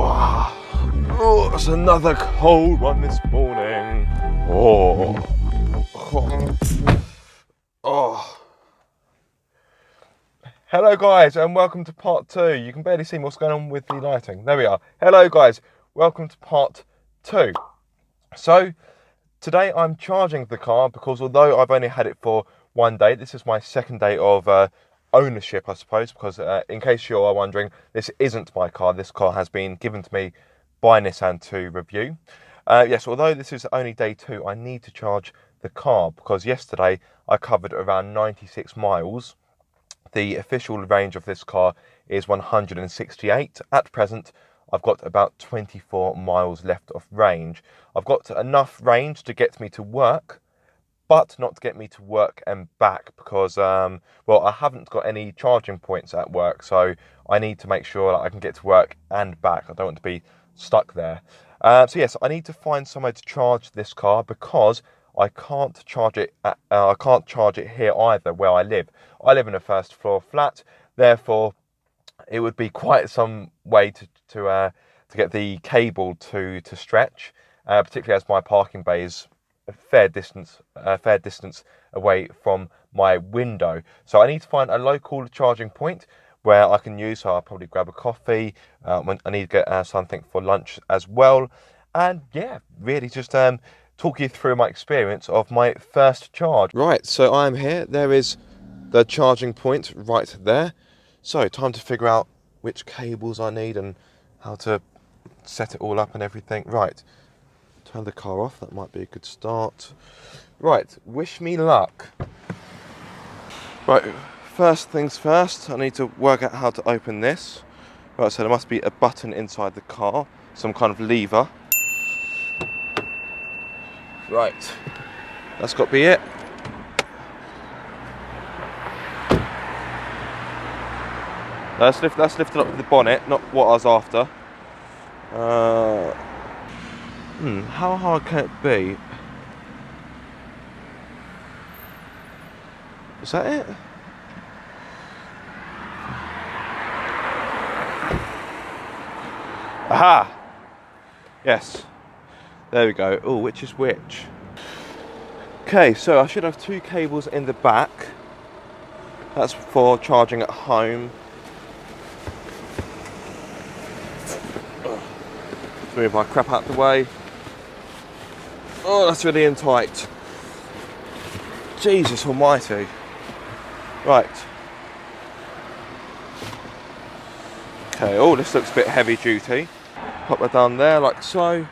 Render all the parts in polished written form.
Oh, it's another cold one this morning. Oh. Hello guys, and welcome to part 2. You can barely see what's going on with the lighting. There we are. Hello guys, welcome to part 2. So, today I'm charging the car because although I've only had it for one day, this is my second day of ownership, I suppose, because in case you are wondering, this isn't my car. This car has been given to me by Nissan to review. Yes, although this is only day 2, I need to charge the car because yesterday I covered around 96 miles. The official range of this car is 168. At present, I've got about 24 miles left of range. I've got enough range to get me to work, but not to get me to work and back because, well, I haven't got any charging points at work, so I need to make sure that I can get to work and back. I don't want to be stuck there. So yes, I need to find somewhere to charge this car because I can't charge it. I can't charge it here either, where I live. I live in a first floor flat, therefore it would be quite some way to get the cable to stretch, particularly as my parking bay is a fair distance away from my window. So I need to find a local charging point where I can use. So I'll probably grab a coffee. I need to get something for lunch as well, and yeah, really just talk you through my experience of my first charge. Right, so I'm here. There is the charging point right there. So time to figure out which cables I need and how to set it all up and everything. Right, turn the car off. That might be a good start. Right, wish me luck. Right, first things first, I need to work out how to open this. Right, so there must be a button inside the car, some kind of lever. Right, that's got to be it. Let's lift it up to the bonnet, not what I was after. How hard can it be? Is that it? Aha! Yes. There we go. Oh, which is which? Okay, so I should have 2 cables in the back. That's for charging at home. Move my crap out the way. Oh, that's really in tight. Jesus almighty. Right. Okay, oh, this looks a bit heavy duty. Pop that down there like so.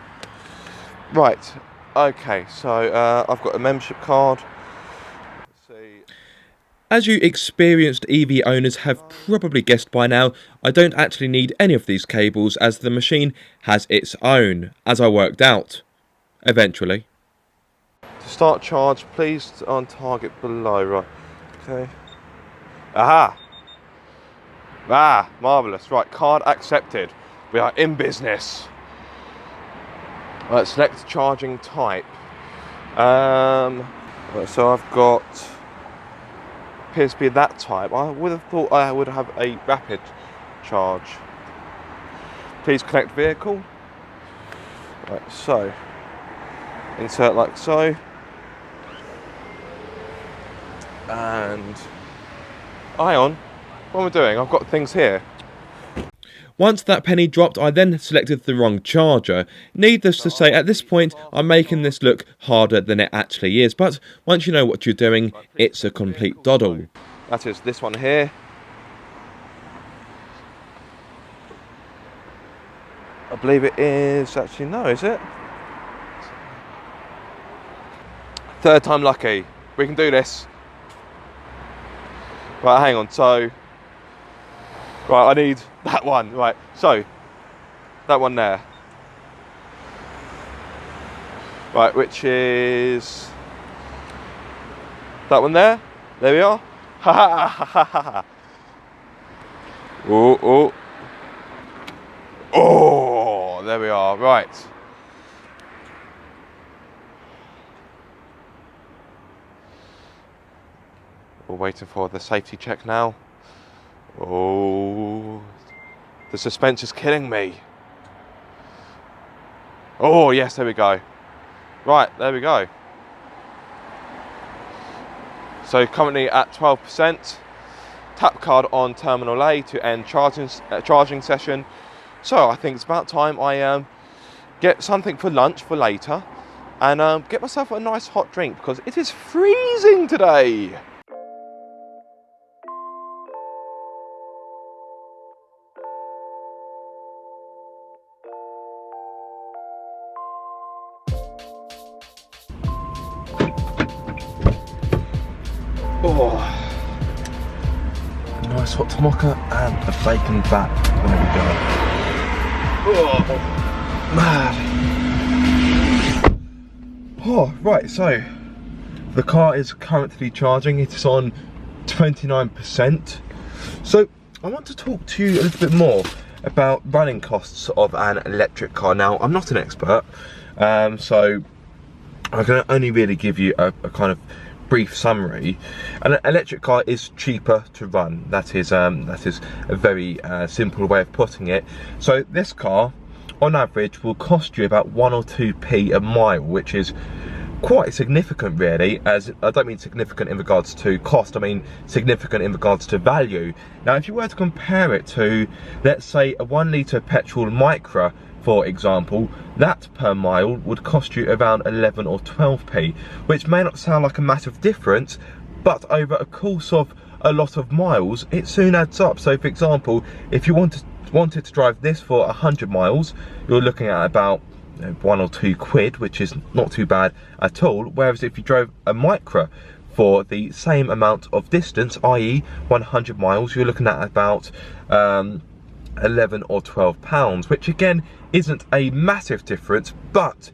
Right, okay, so I've got a membership card. Let's see. As you experienced EV owners have probably guessed by now, I don't actually need any of these cables as the machine has its own, as I worked out. Eventually. To start charge, please on target below, right, okay. Aha! Ah, marvellous, right, card accepted. We are in business. Right, select charging type. Right, so I've got, appears to be that type. I would have thought I would have a rapid charge. Please connect vehicle. Right, so insert like so, and ion. What am I doing? I've got things here. Once that penny dropped, I then selected the wrong charger. Needless to say, at this point, I'm making this look harder than it actually is, but once you know what you're doing, it's a complete doddle. That is this one here. I believe it is, actually no, is it? Third time lucky. We can do this. Right, hang on, so right, I need that one. Right, so that one there. Right, which is that one there. There we are. Ha ha ha ha ha. Oh, oh. Oh, there we are. Right. We're waiting for the safety check now. Oh, the suspense is killing me. Oh yes, there we go. Right, there we go. So currently at 12%. Tap card on terminal A to end charging session. So I think it's about time I get something for lunch for later, and get myself a nice hot drink because it is freezing today. Oh, a nice hot mocha and a bacon back. There we go. Oh, man. Oh, right, so the car is currently charging. It is on 29%. So I want to talk to you a little bit more about running costs of an electric car. Now, I'm not an expert, so I can only really give you a kind of brief summary. An electric car is cheaper to run. That is a very simple way of putting it. So this car, on average, will cost you about 1 or 2p a mile, which is quite significant, really. As I don't mean significant in regards to cost, I mean significant in regards to value. Now, if you were to compare it to, let's say, a 1 litre petrol Micra, for example, that per mile would cost you around 11 or 12p, which may not sound like a massive difference, but over a course of a lot of miles, it soon adds up. So, for example, if you wanted to drive this for 100 miles, you're looking at about 1 or 2 quid, which is not too bad at all. Whereas if you drove a Micra for the same amount of distance, i.e. 100 miles, you're looking at about 11 or 12 pounds, which again isn't a massive difference, but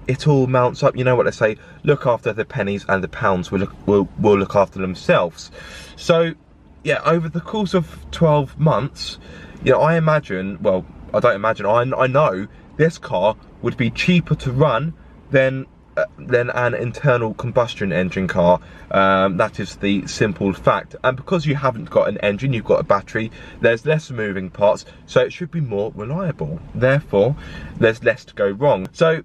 it all mounts up. You know what they say, look after the pennies and the pounds will look after themselves. So yeah, over the course of 12 months, you know, I imagine, well, I don't imagine, I know this car would be cheaper to run than an internal combustion engine car. That is the simple fact. And because you haven't got an engine, you've got a battery, there's less moving parts, so it should be more reliable. Therefore, there's less to go wrong. So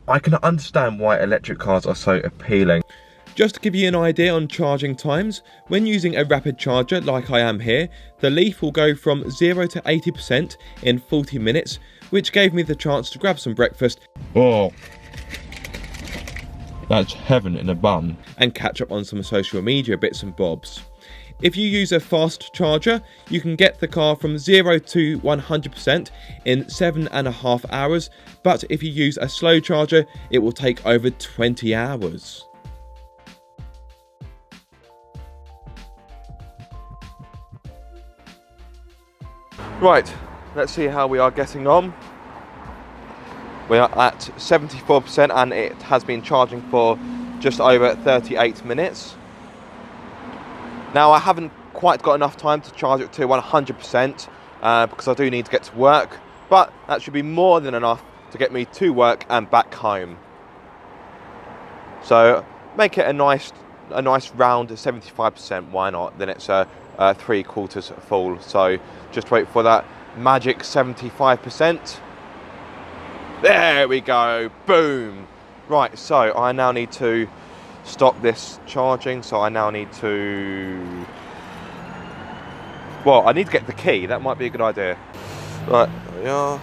I can understand why electric cars are so appealing. Just to give you an idea on charging times, when using a rapid charger like I am here, the Leaf will go from 0 to 80% in 40 minutes, which gave me the chance to grab some breakfast. Oh, that's heaven in a bun. And catch up on some social media bits and bobs. If you use a fast charger, you can get the car from 0 to 100% in 7.5 hours, but if you use a slow charger, it will take over 20 hours. Right, let's see how we are getting on. We are at 74% and it has been charging for just over 38 minutes. Now, I haven't quite got enough time to charge it to 100% because I do need to get to work, but that should be more than enough to get me to work and back home. So make it a nice round 75%, why not? Then it's 3/4 full. So just wait for that magic 75%. There we go, boom. Right, so I now need to stop this charging, so I now need to, well, I need to get the key. That might be a good idea. Right, there we are.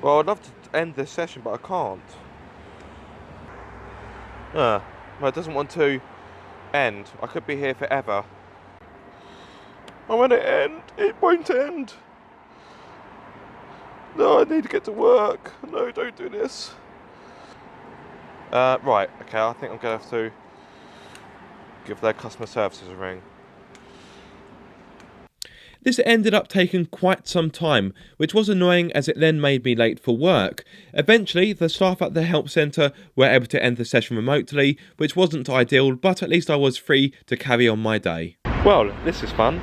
Well, I'd love to end this session, but I can't. Well, it doesn't want to end. I could be here forever. I want it to end. It won't end. No, I need to get to work. No, don't do this. Right, okay, I think I'm going to have to give their customer services a ring. This ended up taking quite some time, which was annoying as it then made me late for work. Eventually, the staff at the help centre were able to end the session remotely, which wasn't ideal, but at least I was free to carry on my day. Well, this is fun.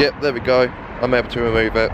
Yep, there we go. I'm able to remove it.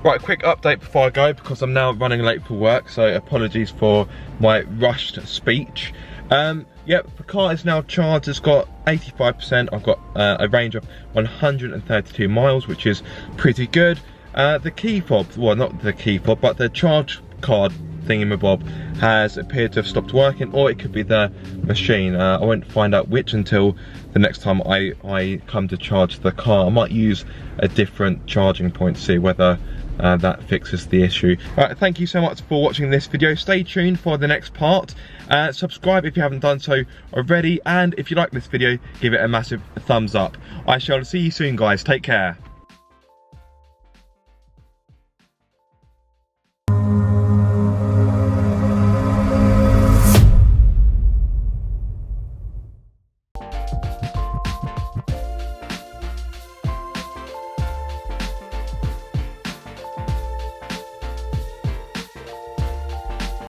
Right, quick update before I go because I'm now running late for work, so apologies for my rushed speech. Yep, the car is now charged. It's got 85%. I've got a range of 132 miles, which is pretty good. The key fob, well, not the key fob, but the charge card thingamabob has appeared to have stopped working, or it could be the machine. I won't find out which until the next time I come to charge the car. I might use a different charging point to see whether that fixes the issue. Alright, thank you so much for watching this video. Stay tuned for the next part. Subscribe if you haven't done so already, and if you like this video, give it a massive thumbs up. I shall see you soon, guys. Take care.